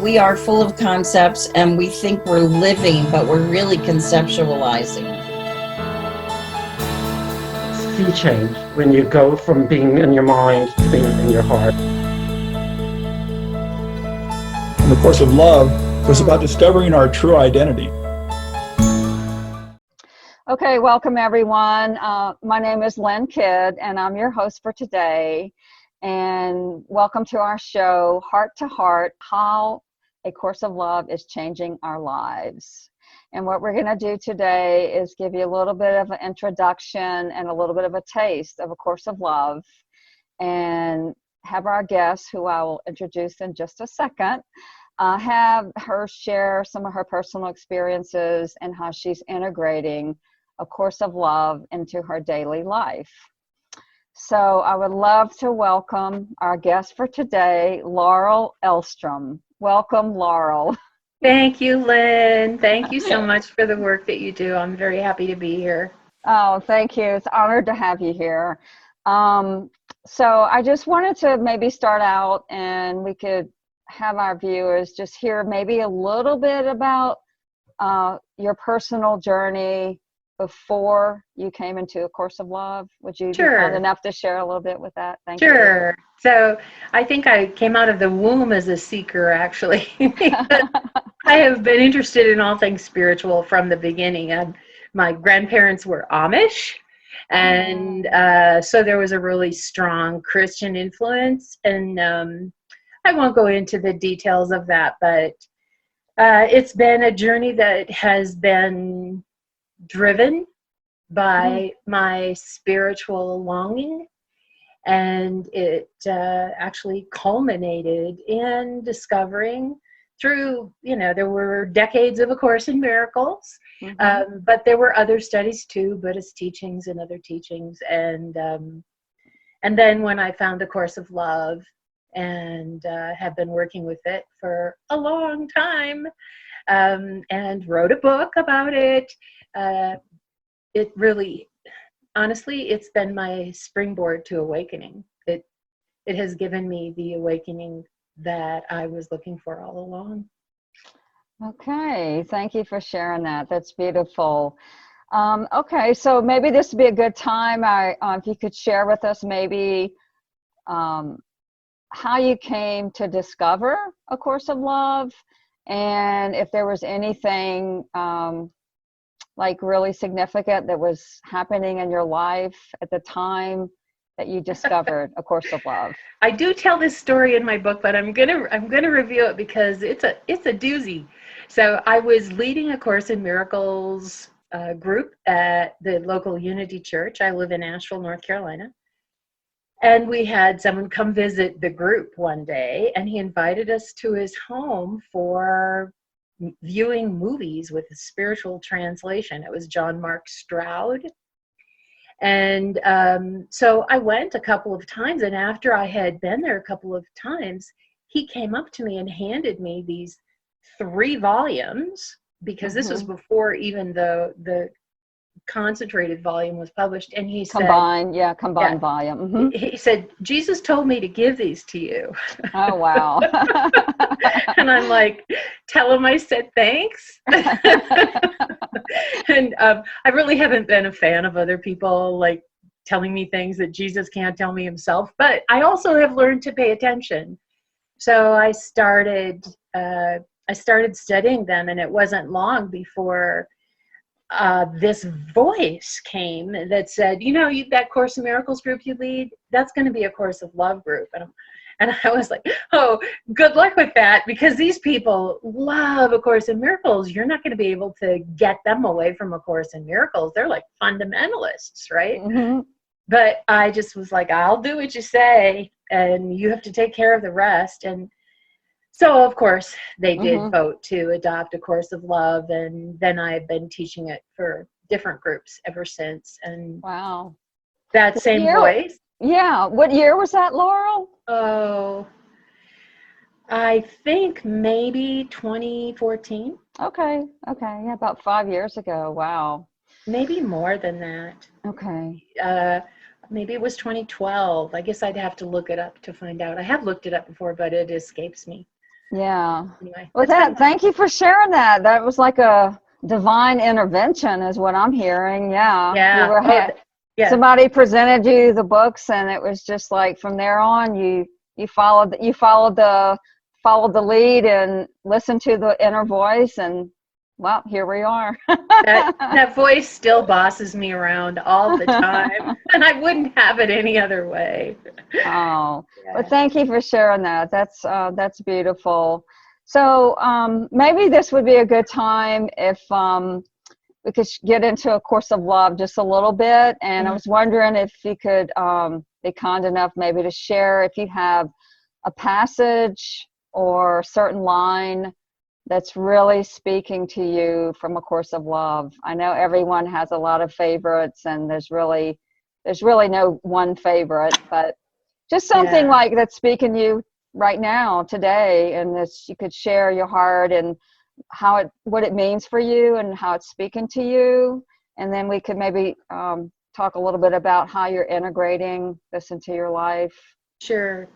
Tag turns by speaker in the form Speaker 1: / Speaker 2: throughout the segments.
Speaker 1: We are full of concepts and we think we're living, but we're really conceptualizing.
Speaker 2: Sea change when you go from being in your mind to being in your heart.
Speaker 3: And the Course of Love was about discovering our true identity.
Speaker 4: Okay, welcome everyone. My name is Lynn Kidd and I'm your host for today. And welcome to our show, Heart to Heart, How a Course of Love is Changing Our Lives. And what we're going to do today is give you a little bit of an introduction and a little bit of a taste of A Course of Love, and have our guest, who I will introduce in just a second, have her share some of her personal experiences and how she's integrating A Course of Love into her daily life. So I would love to welcome our guest for today, Laurel Elstrom. Welcome, Laurel.
Speaker 5: Thank you, Lynn. Thank you so much for the work that you do. I'm very happy to be here.
Speaker 4: Oh, thank you. It's honored to have you here. So I just wanted to maybe start out, and we could have our viewers just hear maybe a little bit about your personal journey before you came into A Course of Love. Would you be kind enough to share a little bit with that? Thank you.
Speaker 5: Sure. So I think I came out of the womb as a seeker, actually. I have been interested in all things spiritual from the beginning. My grandparents were Amish, and so there was a really strong Christian influence. And I won't go into the details of that, but it's been a journey that has been driven by my spiritual longing, and it actually culminated in discovering through, there were decades of A Course in Miracles, but there were other studies too, Buddhist teachings and other teachings, and then when I found A Course of Love and have been working with it for a long time, and wrote a book about it. It really, honestly, it's been my springboard to awakening. It has given me the awakening that I was looking for all along.
Speaker 4: Okay, thank you for sharing that. That's beautiful. Okay, so maybe this would be a good time. If you could share with us maybe how you came to discover A Course of Love, and if there was anything like really significant that was happening in your life at the time that you discovered A Course of Love.
Speaker 5: I do tell this story in my book, but I'm gonna review it because it's a doozy. So I was leading A Course in Miracles group at the local Unity Church. I live in Asheville, North Carolina. And we had someone come visit the group one day, and he invited us to his home for viewing movies with a spiritual translation. It was John Mark Stroud. And so I went a couple of times, and after I had been there a couple of times, he came up to me and handed me these 3 volumes, because this was before even the concentrated volume was published, and he said combined volume. He said, Jesus told me to give these to you.
Speaker 4: Oh wow.
Speaker 5: And I'm like, tell him I said thanks. And I really haven't been a fan of other people like telling me things that Jesus can't tell me himself, but I also have learned to pay attention. So I started studying them, and it wasn't long before this voice came that said, that Course in Miracles group you lead, that's going to be A Course of Love group. And I was like, oh, good luck with that, because these people love A Course in Miracles. You're not going to be able to get them away from A Course in Miracles. They're like fundamentalists, right? But I just was like, I'll do what you say, and you have to take care of the rest. And so, of course, they did vote to adopt A Course of Love, and then I've been teaching it for different groups ever since. And
Speaker 4: wow,
Speaker 5: that same voice.
Speaker 4: Yeah. What year was that, Laurel?
Speaker 5: Oh, I think maybe 2014.
Speaker 4: Okay. Yeah, about 5 years ago. Wow.
Speaker 5: Maybe more than that.
Speaker 4: Okay.
Speaker 5: Maybe it was 2012. I guess I'd have to look it up to find out. I have looked it up before, but it escapes me.
Speaker 4: Yeah.
Speaker 5: Anyway,
Speaker 4: Well, thank you for sharing that. That was like a divine intervention, is what I'm hearing. Yeah.
Speaker 5: yeah.
Speaker 4: You were
Speaker 5: Yeah.
Speaker 4: somebody presented you the books, and it was just like from there on, you followed the lead and listened to the inner voice, and well, here we are.
Speaker 5: That voice still bosses me around all the time, and I wouldn't have it any other way.
Speaker 4: Oh,
Speaker 5: Yeah.
Speaker 4: well, thank you for sharing that. That's beautiful. So maybe this would be a good time if we could get into A Course of Love just a little bit. And I was wondering if you could be kind enough maybe to share if you have a passage or a certain line that's really speaking to you from A Course of Love. I know everyone has a lot of favorites, and there's really no one favorite, but just something like that's speaking to you right now, today, and that you could share your heart and what it means for you and how it's speaking to you. And then we could maybe talk a little bit about how you're integrating this into your life.
Speaker 5: Sure.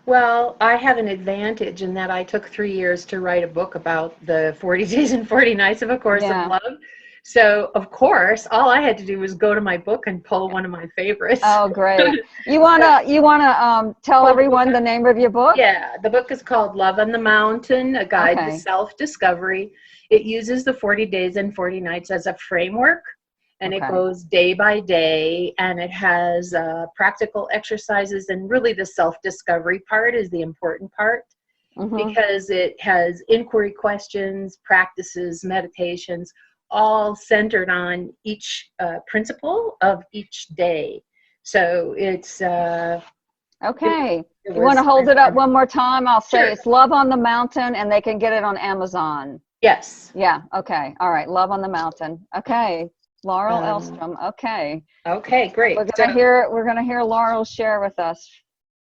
Speaker 5: Well, I have an advantage in that I took 3 years to write a book about the 40 days and 40 nights of A Course of Love. So, of course, all I had to do was go to my book and pull one of my favorites.
Speaker 4: Oh, great. You wanna tell everyone the name of your book?
Speaker 5: Yeah, the book is called Love on the Mountain, A Guide to Self-Discovery. It uses the 40 days and 40 nights as a framework, and it goes day by day, and it has practical exercises, and really the self-discovery part is the important part, because it has inquiry questions, practices, meditations, all centered on each principle of each day. So it's
Speaker 4: okay. You want to hold it up one more time? I'll say it's Love on the Mountain, and they can get it on Amazon.
Speaker 5: Yes.
Speaker 4: Yeah. Okay. All right. Love on the Mountain. Okay. Laurel Elstrom. Okay.
Speaker 5: Okay. Great.
Speaker 4: We're gonna hear Laurel share with us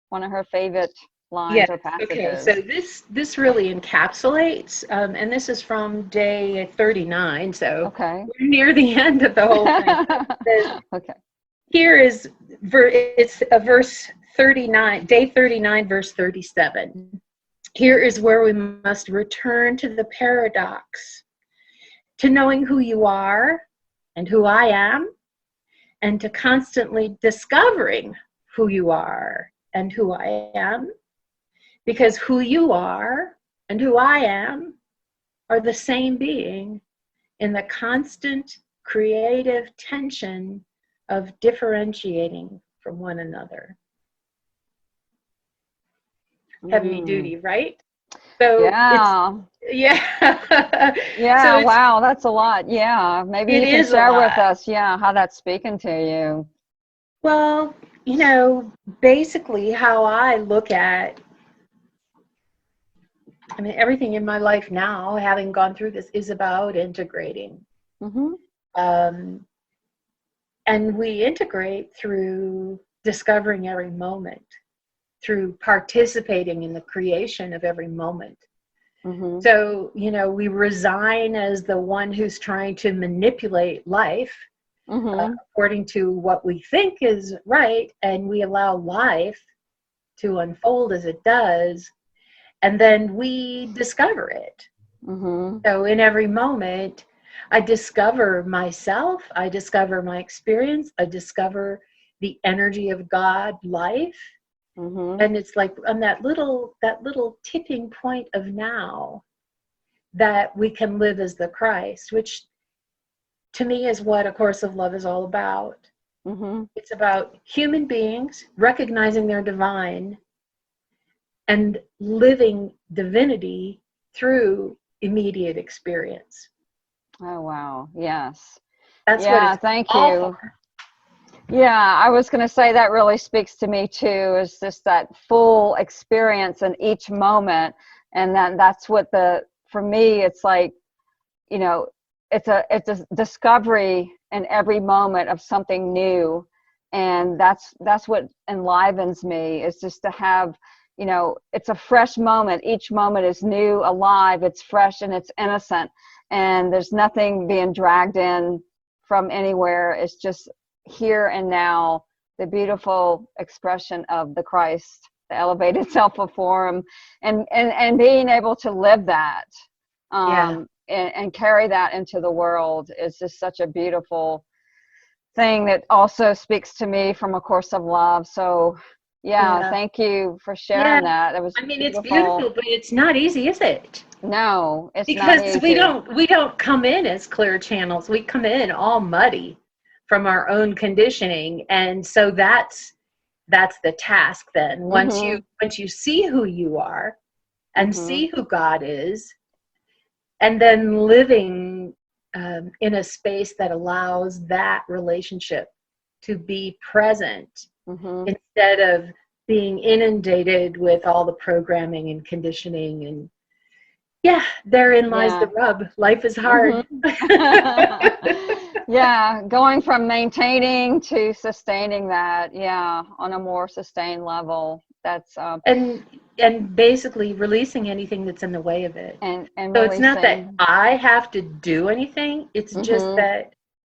Speaker 4: one of her favorite lines or passages.
Speaker 5: Okay. So this really encapsulates, and this is from day 39. So we're near the end of the whole thing.
Speaker 4: Okay.
Speaker 5: Here is it's a verse 39, day 39, verse 37. Here is where we must return to the paradox, to knowing who you are and who I am, and to constantly discovering who you are and who I am, because who you are and who I am are the same being in the constant creative tension of differentiating from one another. Heavy duty, right? So
Speaker 4: yeah.
Speaker 5: So
Speaker 4: wow, that's a lot. Yeah, maybe you can share with us, how that's speaking to you.
Speaker 5: Well, basically how I look at, everything in my life now, having gone through this, is about integrating. And we integrate through discovering every moment, through participating in the creation of every moment. So, we resign as the one who's trying to manipulate life according to what we think is right, and we allow life to unfold as it does, and then we discover it. So in every moment, I discover myself, I discover my experience, I discover the energy of God, life. And it's like on that little tipping point of now that we can live as the Christ, which to me is what A Course of Love is all about. It's about human beings recognizing their divine and living divinity through immediate experience.
Speaker 4: Oh, wow. Yes.
Speaker 5: That's what it's
Speaker 4: thank
Speaker 5: all
Speaker 4: you.
Speaker 5: for.
Speaker 4: Yeah, I was going to say that really speaks to me too, is just that full experience in each moment. And that's what for me, it's like, it's a discovery in every moment of something new. And that's what enlivens me, is just to have, it's a fresh moment. Each moment is new, alive, it's fresh, and it's innocent. And there's nothing being dragged in from anywhere. It's just here and now, the beautiful expression of the Christ the elevated self-form, and being able to live that, and carry that into the world is just such a beautiful thing that also speaks to me from A Course of Love. So thank you for sharing that. It was
Speaker 5: it's beautiful, but it's not easy, is it?
Speaker 4: No, it's
Speaker 5: because
Speaker 4: not easy.
Speaker 5: we don't come in as clear channels. We come in all muddy from our own conditioning, and so that's the task then. Once you see who you are and see who God is, and then living in a space that allows that relationship to be present instead of being inundated with all the programming and conditioning. And therein lies the rub. Life is hard.
Speaker 4: Going from maintaining to sustaining that, on a more sustained level. That's
Speaker 5: and basically releasing anything that's in the way of it.
Speaker 4: And
Speaker 5: so it's not that I have to do anything. It's just that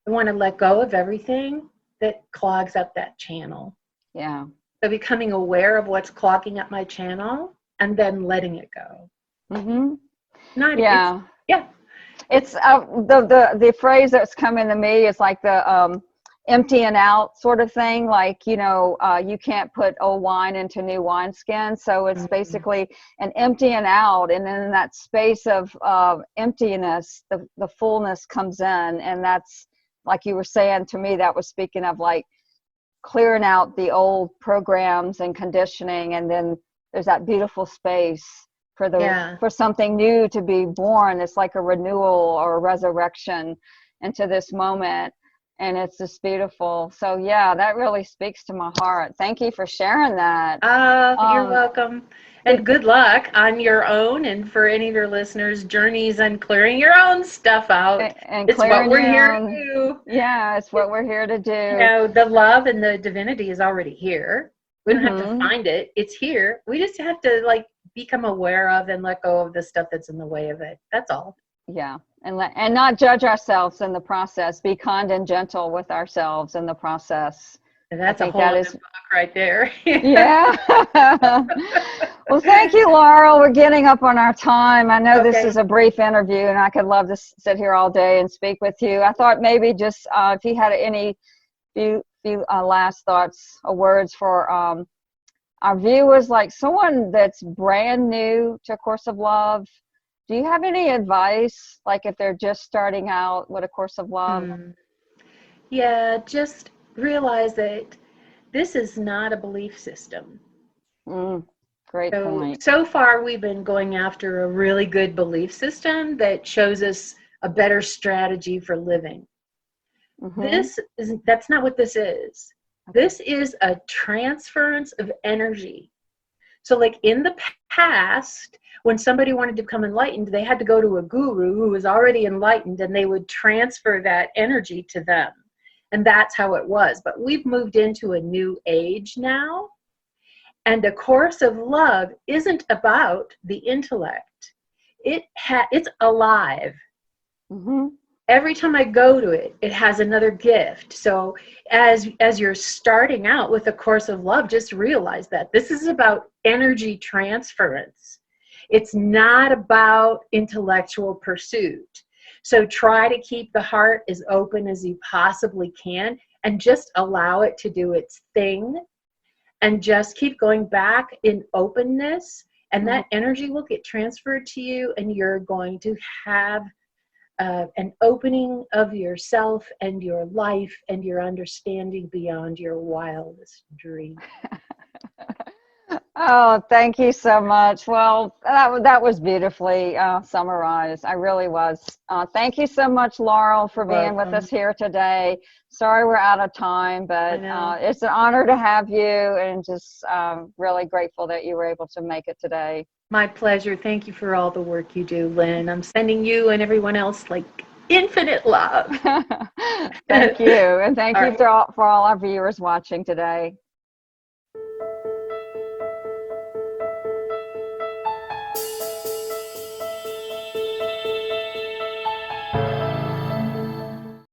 Speaker 5: I want to let go of everything that clogs up that channel.
Speaker 4: Yeah.
Speaker 5: So becoming aware of what's clogging up my channel and then letting it go.
Speaker 4: It's the phrase that's coming to me is like the emptying out sort of thing. Like, you can't put old wine into new wineskin. So it's basically an emptying out, and then in that space of emptiness, the fullness comes in. And that's, like you were saying to me, that was speaking of like clearing out the old programs and conditioning, and then there's that beautiful space for something new to be born. It's like a renewal or a resurrection into this moment, and it's just beautiful. So that really speaks to my heart. Thank you for sharing that.
Speaker 5: You're welcome, and good luck on your own and for any of your listeners' journeys on clearing your own stuff out.
Speaker 4: And
Speaker 5: it's what we're here to do.
Speaker 4: It's what we're here to do.
Speaker 5: The love and the divinity is already here. We don't have to find it. It's here. We just have to become aware of and let go of the stuff that's in the way of it. That's all.
Speaker 4: Yeah. And not judge ourselves in the process. Be kind and gentle with ourselves in the process.
Speaker 5: And that's a whole other book right there.
Speaker 4: Well, thank you, Laurel. We're getting up on our time. I know this is a brief interview, and I could love to sit here all day and speak with you. I thought maybe just if you had any few last thoughts or words for our viewers, like someone that's brand new to A Course of Love. Do you have any advice, like if they're just starting out with A Course of Love?
Speaker 5: Just realize that this is not a belief system.
Speaker 4: Great point.
Speaker 5: So far, we've been going after a really good belief system that shows us a better strategy for living. That's not what this is. This is a transference of energy. So like in the past, when somebody wanted to become enlightened, they had to go to a guru who was already enlightened, and they would transfer that energy to them. And that's how it was. But we've moved into a new age now. And A Course of Love isn't about the intellect. It's alive. Every time I go to it, it has another gift. So as you're starting out with A Course of Love, just realize that this is about energy transference. It's not about intellectual pursuit. So try to keep the heart as open as you possibly can, and just allow it to do its thing, and just keep going back in openness, and that energy will get transferred to you, and you're going to have an opening of yourself and your life and your understanding beyond your wildest dream.
Speaker 4: Oh, thank you so much. Well, that was beautifully summarized. I really was. Thank you so much, Laurel, for being with us here today. Sorry we're out of time, but it's an honor to have you, and just really grateful that you were able to make it today.
Speaker 5: My pleasure. Thank you for all the work you do, Lynn. I'm sending you and everyone else infinite love.
Speaker 4: Thank you. And thank you for all our viewers watching today.